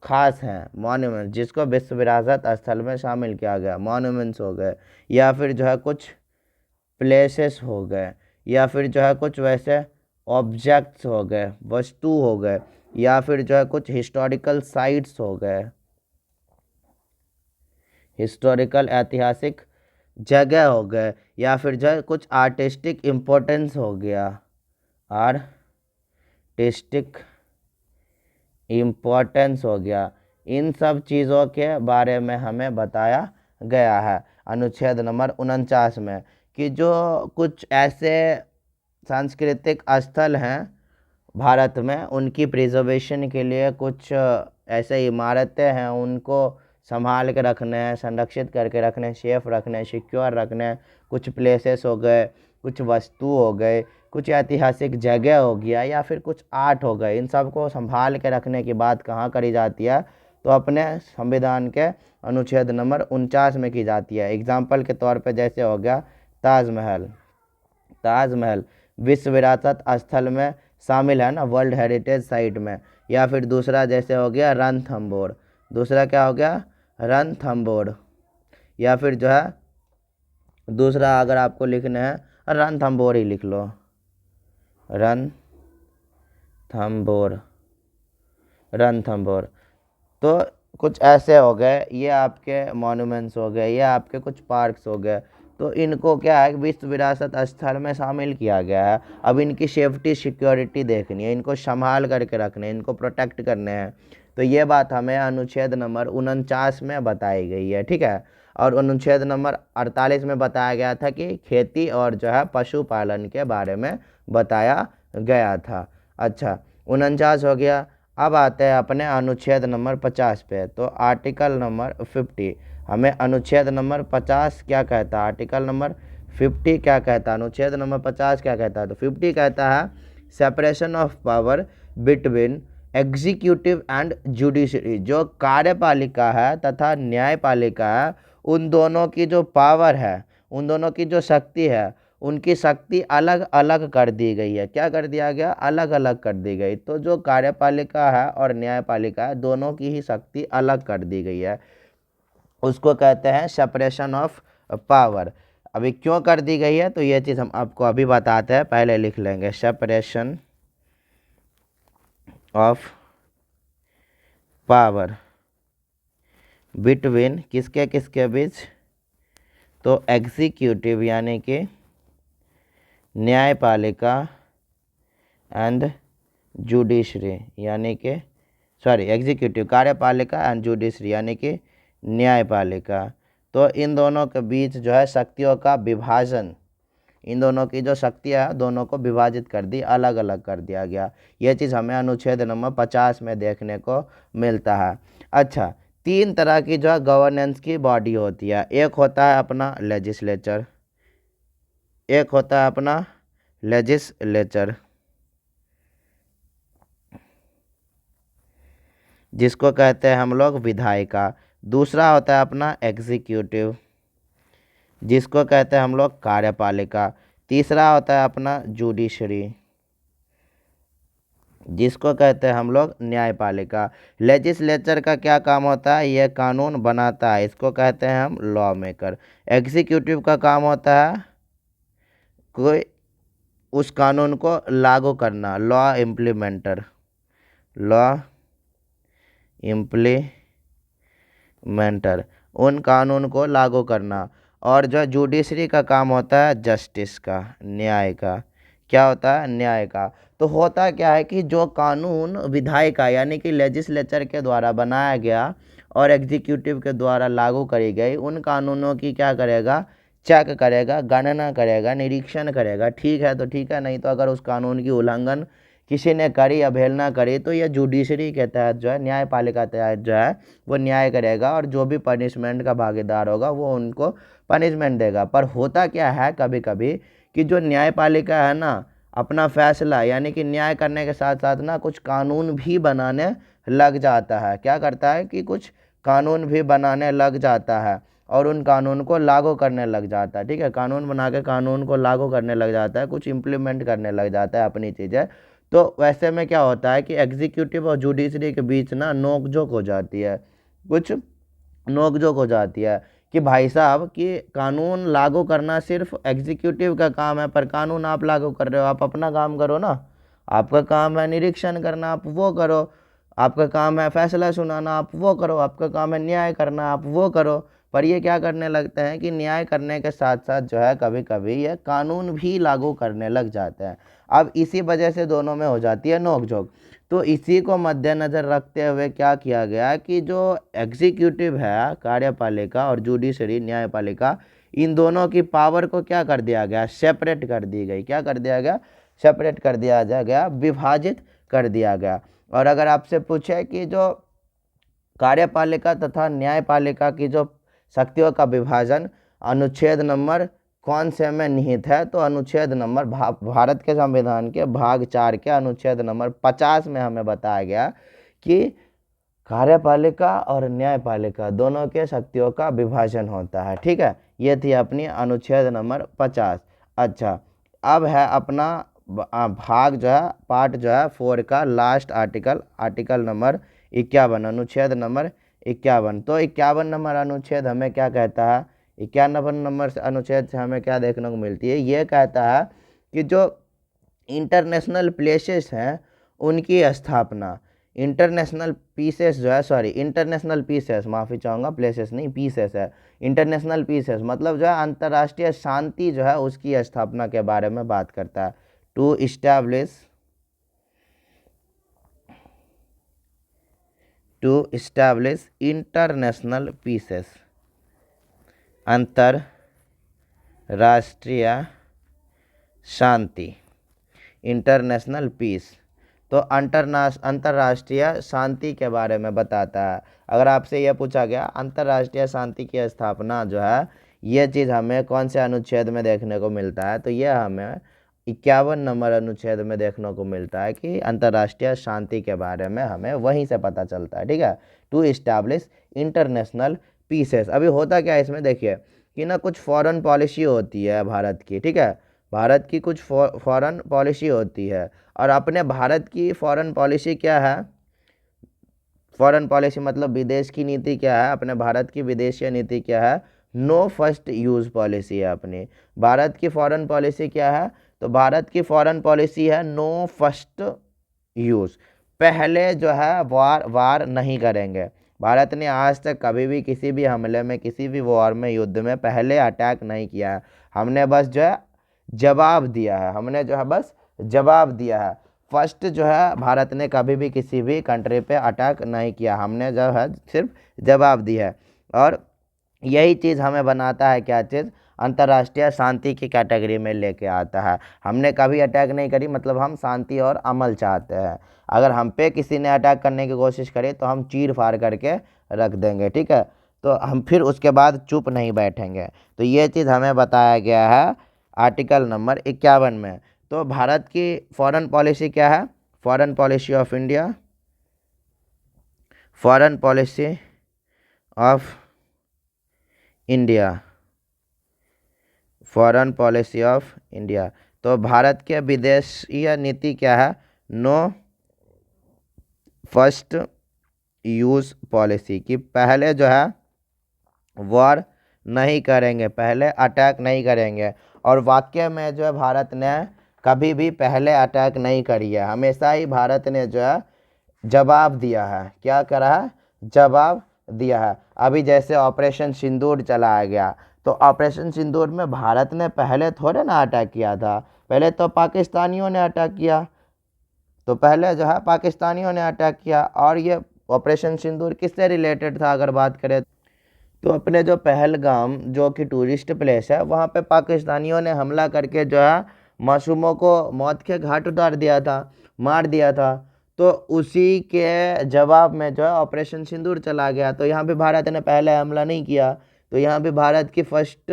Speaker 1: खास हैं, मॉन्यूमेंट्स जिसको विश्व विरासत स्थल में शामिल किया गया, मॉन्यूमेंट्स हो गए या फिर जो है कुछ प्लेसेस हो गए या फिर जो है कुछ वैसे ऑब्जेक्ट्स हो गए, वस्तु हो गए या फिर जो है कुछ हिस्टोरिकल साइट्स हो गए, हिस्टोरिकल ऐतिहासिक जगह हो गए या फिर जो है कुछ आर्टिस्टिक इम्पोर्टेंस हो गया, आर्टिस्टिक इम्पोर्टेंस हो गया, इन सब चीज़ों के बारे में हमें बताया गया है अनुच्छेद नंबर 49 में, कि जो कुछ ऐसे सांस्कृतिक स्थल हैं भारत में, उनकी प्रिजर्वेशन के लिए कुछ ऐसे इमारतें हैं, उनको संभाल के रखने हैं, संरक्षित करके रखने, सेफ रखने, सिक्योर रखने। कुछ प्लेसेस हो गए, कुछ वस्तु हो गए, कुछ ऐतिहासिक जगह हो गया या फिर कुछ आर्ट हो गए, इन सब को संभाल के रखने की बात कहाँ करी जाती है, तो अपने संविधान के अनुच्छेद नंबर 49 में की जाती है। एग्जाम्पल के तौर पे जैसे हो गया ताजमहल, ताजमहल विश्व विरासत स्थल में शामिल है ना, वर्ल्ड हेरिटेज साइट में। या फिर दूसरा जैसे हो गया रणथंबोर, दूसरा क्या हो गया रणथंबोर, या फिर जो है दूसरा अगर आपको लिखना है रणथंबोर ही लिख लो, रणथंबोर, रणथंबोर। तो कुछ ऐसे हो गए, ये आपके मॉन्यूमेंट्स हो गए, ये आपके कुछ पार्क्स हो गए, तो इनको क्या है विश्व विरासत स्थल में शामिल किया गया है। अब इनकी सेफ्टी सिक्योरिटी देखनी है, इनको संभाल करके रखने, इनको प्रोटेक्ट करने हैं, तो ये बात हमें अनुच्छेद नंबर 49 में बताई गई है। ठीक है, और अनुच्छेद नंबर 48 में बताया गया था कि खेती और जो है पशुपालन के बारे में बताया गया था। अच्छा, 49 हो गया। अब आते हैं अपने अनुच्छेद नंबर 50 पे, तो आर्टिकल नंबर 50 हमें अनुच्छेद नंबर 50 क्या कहता है, आर्टिकल नंबर 50 क्या कहता है, अनुच्छेद नंबर 50 क्या कहता है, तो 50 कहता है separation of power between executive and judiciary, जो कार्यपालिका है तथा न्यायपालिका है, उन दोनों की जो पावर है, उन दोनों की जो शक्ति है, उनकी शक्ति अलग अलग कर दी गई है। क्या कर दिया गया, अलग अलग कर दी गई। तो जो कार्यपालिका है और न्यायपालिका है, दोनों की ही शक्ति अलग कर दी गई है, उसको कहते हैं सेपरेशन ऑफ पावर। अभी क्यों कर दी गई है, तो ये चीज़ हम आपको अभी बताते हैं, पहले लिख लेंगे सेपरेशन ऑफ पावर बिटवीन किसके किसके बीच, तो एग्जीक्यूटिव यानी कि न्यायपालिका एंड जुडिशरी यानी कि एग्जीक्यूटिव कार्यपालिका एंड जुडिशरी यानी कि न्यायपालिका। तो इन दोनों के बीच जो है शक्तियों का विभाजन, इन दोनों की जो शक्तियाँ है दोनों को विभाजित कर दी, अलग अलग कर दिया गया। ये चीज़ हमें अनुच्छेद नंबर 50 में देखने को मिलता है। अच्छा, 3 तरह की जो है गवर्नेंस की बॉडी होती है, एक होता है अपना लेजिस्लेचर, एक होता है अपना लेजिस्लेचर जिसको कहते हैं हम लोग विधायिका, दूसरा होता है अपना एग्जीक्यूटिव जिसको कहते हैं हम लोग कार्यपालिका। तीसरा होता है अपना जुडिशरी, जिसको कहते हैं हम लोग न्यायपालिका। लेजिस्लेचर का क्या काम होता है, यह कानून बनाता है, इसको कहते हैं हम लॉ मेकर। एग्जीक्यूटिव का काम होता है कोई उस कानून को लागू करना, लॉ इम्प्लीमेंटर, लॉ इम्प्लीमेंटर, उन कानून को लागू करना। और जो जुडिशरी का काम होता है जस्टिस का, न्याय का। क्या होता है, न्याय का। तो होता क्या है कि जो कानून विधायिका यानी कि लेजिस्लेचर के द्वारा बनाया गया और एग्जीक्यूटिव के द्वारा लागू करी गई, उन कानूनों की क्या करेगा, चेक करेगा, गणना करेगा, निरीक्षण करेगा। ठीक है तो ठीक है, नहीं तो अगर उस कानून की उल्लंघन किसी ने करी, अवहेलना करी, तो यह जुडिशरी के तहत जो है, न्यायपालिका के तहत जो है वो न्याय करेगा और जो भी पनिशमेंट का भागीदार होगा वो उनको पनिशमेंट देगा। पर होता क्या है कभी कभी कि जो न्यायपालिका है ना, अपना फैसला यानी कि न्याय करने के साथ साथ ना कुछ कानून भी बनाने लग जाता है। क्या करता है कि कुछ कानून भी बनाने लग जाता है और उन कानून को लागू करने लग जाता है। ठीक है, कानून बना के कानून को लागू करने लग जाता है, कुछ इम्प्लीमेंट करने लग जाता है अपनी चीज़ें। तो वैसे में क्या होता है कि एग्जीक्यूटिव और जुडिशरी के बीच ना नोकझोंक हो जाती है, कुछ नोकझोंक हो जाती है कि भाई साहब कि कानून लागू करना सिर्फ एग्जीक्यूटिव का काम है, पर कानून आप लागू कर रहे हो, आप अपना काम करो ना। आपका काम है निरीक्षण करना, आप वो करो। आपका काम है फैसला सुनाना, आप वो करो। आपका काम है न्याय करना, आप वो करो। पर ये क्या करने लगते हैं कि न्याय करने के साथ साथ जो है कभी कभी ये कानून भी लागू करने लग जाते हैं। अब इसी वजह से दोनों में हो जाती है नोकझोंक। तो इसी को मद्देनज़र रखते हुए क्या किया गया कि जो एग्जीक्यूटिव है कार्यपालिका और जुडिशरी न्यायपालिका, इन दोनों की पावर को क्या कर दिया गया, सेपरेट कर दी गई। क्या कर दिया गया, सेपरेट कर दिया गया, विभाजित कर दिया गया। और अगर आपसे पूछे कि जो कार्यपालिका तथा न्यायपालिका की जो शक्तियों का विभाजन अनुच्छेद नंबर कौन से में निहित है, तो अनुच्छेद नंबर भारत के संविधान के भाग 4 के अनुच्छेद नंबर 50 में हमें बताया गया कि कार्यपालिका और न्यायपालिका दोनों के शक्तियों का विभाजन होता है। ठीक है, ये थी अपनी अनुच्छेद नंबर 50। अच्छा, अब है अपना भाग जो है, पार्ट जो है 4 का लास्ट आर्टिकल, आर्टिकल नंबर 51, अनुच्छेद नंबर 51। तो 51 नंबर अनुच्छेद हमें क्या कहता है, 51 नंबर से अनुच्छेद से हमें क्या देखने को मिलती है, ये कहता है कि जो इंटरनेशनल प्लेसेस हैं उनकी स्थापना, इंटरनेशनल पीसेस जो है, सॉरी इंटरनेशनल पीसेस, माफ़ी चाहूँगा, प्लेसेस नहीं पीसेस है। इंटरनेशनल पीसेस मतलब जो है अंतर्राष्ट्रीय शांति जो है उसकी स्थापना के बारे में बात करता है। टू इस्टेब्लिश इंटरनेशनल पीसेस, अंतरराष्ट्रीय शांति, इंटरनेशनल पीस। तो अंतर्राष्ट्रीय शांति के बारे में बताता है। अगर आपसे यह पूछा गया अंतर्राष्ट्रीय शांति की स्थापना जो है, ये चीज़ हमें कौन से अनुच्छेद में देखने को मिलता है, तो यह हमें 51 नंबर अनुच्छेद में देखने को मिलता है कि अंतर्राष्ट्रीय शांति के बारे में हमें वहीं से पता चलता है। ठीक है, टू इस्टेब्लिश इंटरनेशनल पीसेस। अभी होता क्या है इसमें, देखिए कि ना कुछ फॉरेन पॉलिसी होती है भारत की। ठीक है, भारत की कुछ फॉरेन पॉलिसी होती है और अपने भारत की फॉरेन पॉलिसी क्या है, फॉरेन पॉलिसी मतलब विदेश की नीति क्या है, अपने भारत की विदेशीय नीति क्या है, नो फर्स्ट यूज़ पॉलिसी है अपनी। भारत की फॉरेन पॉलिसी क्या है, तो भारत की फॉरेन पॉलिसी है नो फर्स्ट यूज़, पहले जो है वार नहीं करेंगे। भारत ने आज तक कभी भी किसी भी हमले में, किसी भी वॉर में, युद्ध में पहले अटैक नहीं किया है। हमने बस जो है जवाब दिया है, हमने जो है बस जवाब दिया है। फर्स्ट जो है भारत ने कभी भी किसी भी कंट्री पे अटैक नहीं किया, हमने जो है सिर्फ जवाब दी है। और यही चीज़ हमें बनाता है क्या चीज़, अंतर्राष्ट्रीय शांति की कैटेगरी में लेके आता है। हमने कभी अटैक नहीं करी, मतलब हम शांति और अमल चाहते हैं। अगर हम पे किसी ने अटैक करने की कोशिश करे तो हम चीर फाड़ करके रख देंगे। ठीक है, तो हम फिर उसके बाद चुप नहीं बैठेंगे। तो ये चीज़ हमें बताया गया है आर्टिकल नंबर 51 में। तो भारत की फॉरेन पॉलिसी क्या है, foreign policy of India, foreign policy of India foreign policy of India. तो भारत के विदेशीय नीति क्या है? नो फर्स्ट यूज़ पॉलिसी, कि पहले जो है वॉर नहीं करेंगे, पहले अटैक नहीं करेंगे। और वाकई में जो है भारत ने कभी भी पहले अटैक नहीं करी है, हमेशा ही भारत ने जो है जवाब दिया है। क्या करा है? जवाब दिया है। अभी जैसे ऑपरेशन सिंदूर चलाया गया, तो ऑपरेशन सिंदूर में भारत ने पहले थोड़े ना अटैक किया था, पहले तो पाकिस्तानियों ने अटैक किया। तो पहले जो है पाकिस्तानियों ने अटैक किया। और ये ऑपरेशन सिंदूर किससे रिलेटेड था अगर बात करें तो अपने जो पहलगाम जो कि टूरिस्ट प्लेस है, वहाँ पे पाकिस्तानियों ने हमला करके जो है मासूमों को मौत के घाट उतार दिया था, मार दिया था। तो उसी के जवाब में जो है ऑपरेशन सिंदूर चला गया। तो यहाँ पे भारत ने पहले हमला नहीं किया, तो यहाँ पे भारत की फर्स्ट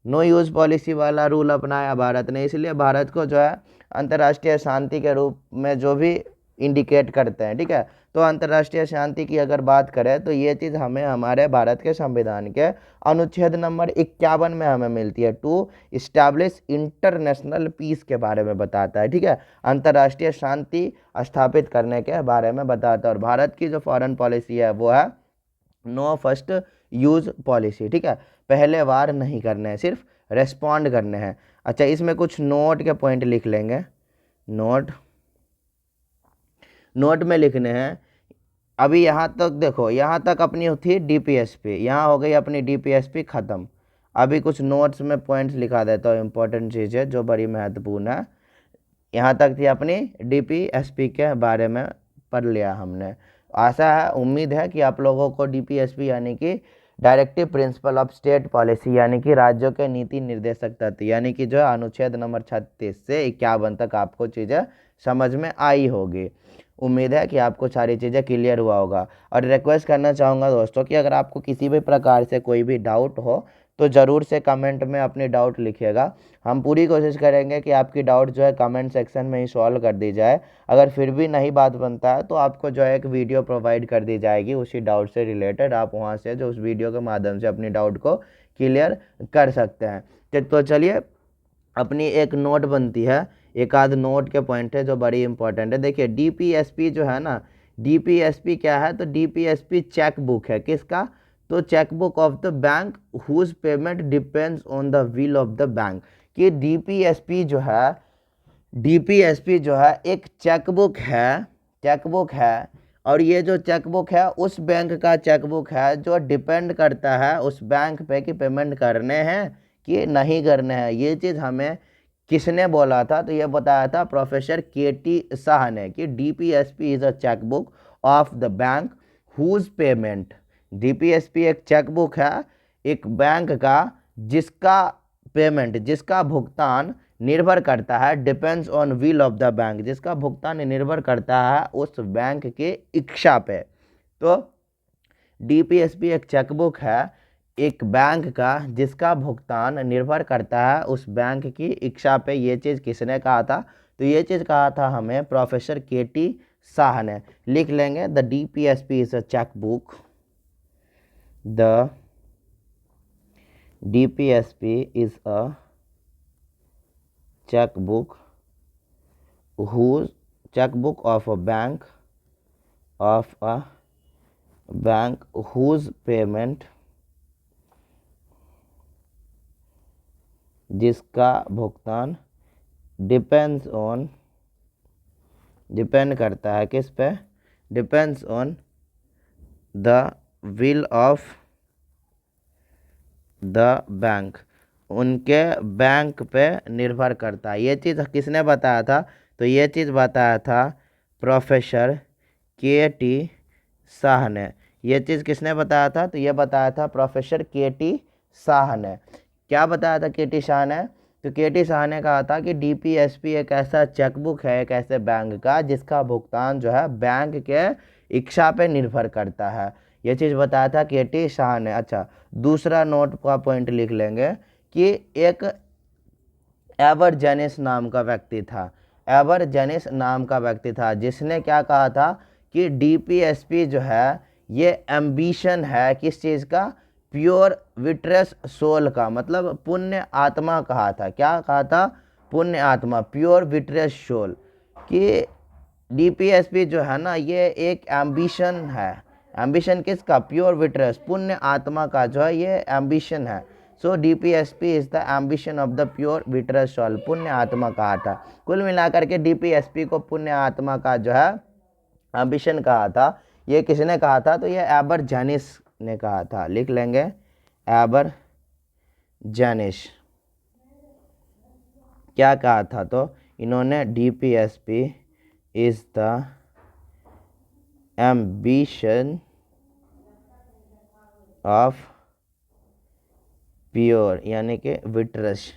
Speaker 1: नो यूज़ पॉलिसी वाला रूल अपनाया भारत ने। इसलिए भारत को जो है अंतर्राष्ट्रीय शांति के रूप में जो भी इंडिकेट करते हैं, ठीक है। तो अंतर्राष्ट्रीय शांति की अगर बात करें तो ये चीज़ हमें हमारे भारत के संविधान के अनुच्छेद नंबर 51 में हमें मिलती है। टू इस्टेब्लिश इंटरनेशनल पीस के बारे में बताता है, ठीक है। अंतर्राष्ट्रीय शांति स्थापित करने के बारे में बताता है। और भारत की जो फॉरेन पॉलिसी है वो है नो फर्स्ट यूज़ पॉलिसी, ठीक है। पहले वार नहीं करने हैं, सिर्फ रेस्पॉन्ड करने हैं। अच्छा, इसमें कुछ नोट के पॉइंट लिख लेंगे। नोट में लिखने हैं। अभी यहाँ तक देखो, यहाँ तक अपनी थी डीपीएसपी, यहाँ हो गई अपनी डीपीएसपी ख़त्म। अभी कुछ नोट्स में पॉइंट्स लिखा देता हूँ, इंपॉर्टेंट चीज़ है जो बड़ी महत्वपूर्ण है। यहाँ तक थी अपनी डीपीएसपी के बारे में पढ़ लिया हमने। आशा है, उम्मीद है कि आप लोगों को डीपीएसपी यानी कि directive principle of state policy यानी कि राज्यों के नीति निर्देशक तत्व यानी कि जो है अनुच्छेद नंबर 36 से 51 तक आपको चीज़ें समझ में आई होगी। उम्मीद है कि आपको सारी चीज़ें क्लियर हुआ होगा। और रिक्वेस्ट करना चाहूँगा दोस्तों कि अगर आपको किसी भी प्रकार से कोई भी डाउट हो तो ज़रूर से कमेंट में अपनी डाउट लिखिएगा। हम पूरी कोशिश करेंगे कि आपकी डाउट जो है कमेंट सेक्शन में ही सॉल्व कर दी जाए। अगर फिर भी नहीं बात बनता है तो आपको जो है एक वीडियो प्रोवाइड कर दी जाएगी उसी डाउट से रिलेटेड। आप वहाँ से जो उस वीडियो के माध्यम से अपनी डाउट को क्लियर कर सकते हैं। तो चलिए, अपनी एक नोट बनती है, एक आध नोट के पॉइंट है जो बड़ी इंपॉर्टेंट है। देखिए डीपीएसपी जो है ना, डीपीएसपी क्या है? तो डीपीएसपी चेक बुक है। किसका? तो cheque book of the bank whose payment depends on the will of the bank. कि डीपीएसपी जो है एक चेकबुक है। और ये जो चेकबुक है उस बैंक का चेकबुक है जो डिपेंड करता है उस बैंक पे कि पेमेंट करने हैं कि नहीं करने हैं। ये चीज़ हमें किसने बोला था? तो ये बताया था प्रोफेसर केटी शाह ने कि DPSP is a chequebook of the bank whose payment. DPSP एक चेकबुक है एक बैंक का जिसका पेमेंट, जिसका भुगतान निर्भर करता है depends on will of the bank, जिसका भुगतान निर्भर करता है उस बैंक के इच्छा पे। तो डीपीएसपी एक चेकबुक है एक बैंक का जिसका भुगतान निर्भर करता है उस बैंक की इच्छा पे। ये चीज़ किसने कहा था? तो ये चीज़ कहा था हमें प्रोफेसर केटी शाह ने। लिख लेंगे the DPSP is a chequebook, the DPSP is a checkbook of a bank whose payment, जिसका भुगतान डिपेंड करता है किस पे? Depends on the will of the bank, उनके बैंक पे निर्भर करता है। ये चीज़ किसने बताया था? तो ये चीज़ बताया था प्रोफेसर केटी शाह ने। ये चीज़ किसने बताया था? तो ये बताया था प्रोफेसर केटी शाह ने। क्या बताया था केटी शाह ने? तो केटी शाह ने कहा था कि डीपीएसपी एक ऐसा चेकबुक है एक ऐसे बैंक का जिसका भुगतान जो है बैंक के इच्छा पे निर्भर करता है। ये चीज़ बताया था केटी शाह ने। अच्छा, दूसरा नोट का पॉइंट लिख लेंगे कि एक एवर्जेनिस नाम का व्यक्ति था। एवर्जेनिस नाम का व्यक्ति था जिसने क्या कहा था कि डीपीएसपी जो है ये एम्बिशन है किस चीज़ का? प्योर विट्रस सोल का मतलब पुण्य आत्मा कहा था। क्या कहा था? पुण्य आत्मा, प्योर विट्रस सोल। कि डीपीएसपी जो है ना, ये एक एम्बिशन है। एम्बिशन किसका? प्योर विट्रस, पुण्य आत्मा का जो है ये एम्बिशन है। So DPSP is the ambition of the pure विट्रस सोल, पुण्य आत्मा कहा था। कुल मिलाकर के डीपीएसपी को पुण्य आत्मा का जो है एम्बिशन कहा था। ये किसने कहा था? तो ये एबर जेनिस ने कहा था। लिख लेंगे, एबर जेनिस क्या कहा था? तो इन्होंने DPSP is the ambition of pure यानी कि विट्रस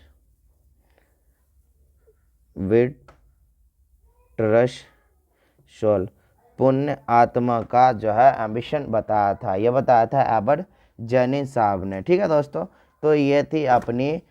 Speaker 1: सोल, पुण्य आत्मा का जो है एम्बिशन बताया था। ये बताया था एबर जेनिस साहब ने। ठीक है दोस्तों, तो ये थी अपनी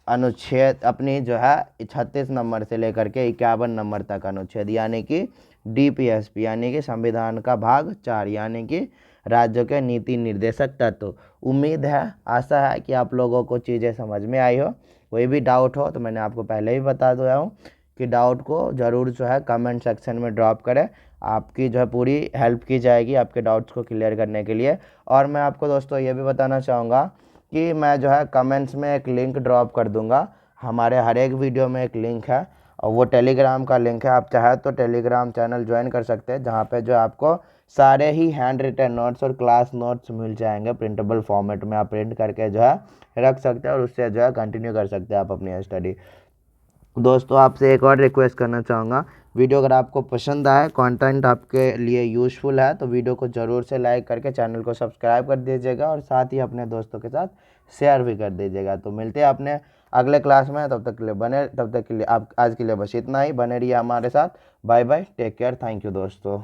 Speaker 1: अनुच्छेद, अपनी जो है 36 नंबर से लेकर के 51 नंबर तक अनुच्छेद, यानी कि डीपीएसपी यानी कि संविधान का भाग 4 यानी कि राज्यों के नीति निर्देशक तत्व। उम्मीद है, आशा है कि आप लोगों को चीज़ें समझ में आई हो। कोई भी डाउट हो तो मैंने आपको पहले ही बता दिया हूँ कि डाउट को ज़रूर जो है कमेंट सेक्शन में ड्रॉप करें। आपकी जो है पूरी हेल्प की जाएगी आपके डाउट्स को क्लियर करने के लिए। और मैं आपको दोस्तों ये भी बताना चाहूँगा कि मैं जो है कमेंट्स में एक लिंक ड्रॉप कर दूंगा। हमारे हर एक वीडियो में एक लिंक है और वो टेलीग्राम का लिंक है। आप चाहे तो टेलीग्राम चैनल ज्वाइन कर सकते हैं, जहाँ पे जो आपको सारे ही हैंड रिटन नोट्स और क्लास नोट्स मिल जाएंगे प्रिंटेबल फॉर्मेट में। आप प्रिंट करके जो है रख सकते हैं और उससे जो है कंटिन्यू कर सकते हैं आप अपनी स्टडी। दोस्तों आपसे एक और रिक्वेस्ट करना चाहूँगा, वीडियो अगर आपको पसंद आए, कंटेंट आपके लिए यूज़फुल है, तो वीडियो को ज़रूर से लाइक करके चैनल को सब्सक्राइब कर दीजिएगा और साथ ही अपने दोस्तों के साथ शेयर भी कर दीजिएगा। तो मिलते हैं अपने अगले क्लास में, तब तक के लिए आप आज के लिए बस इतना ही। बने रहिए हमारे साथ। Bye bye, take care, thank you दोस्तों।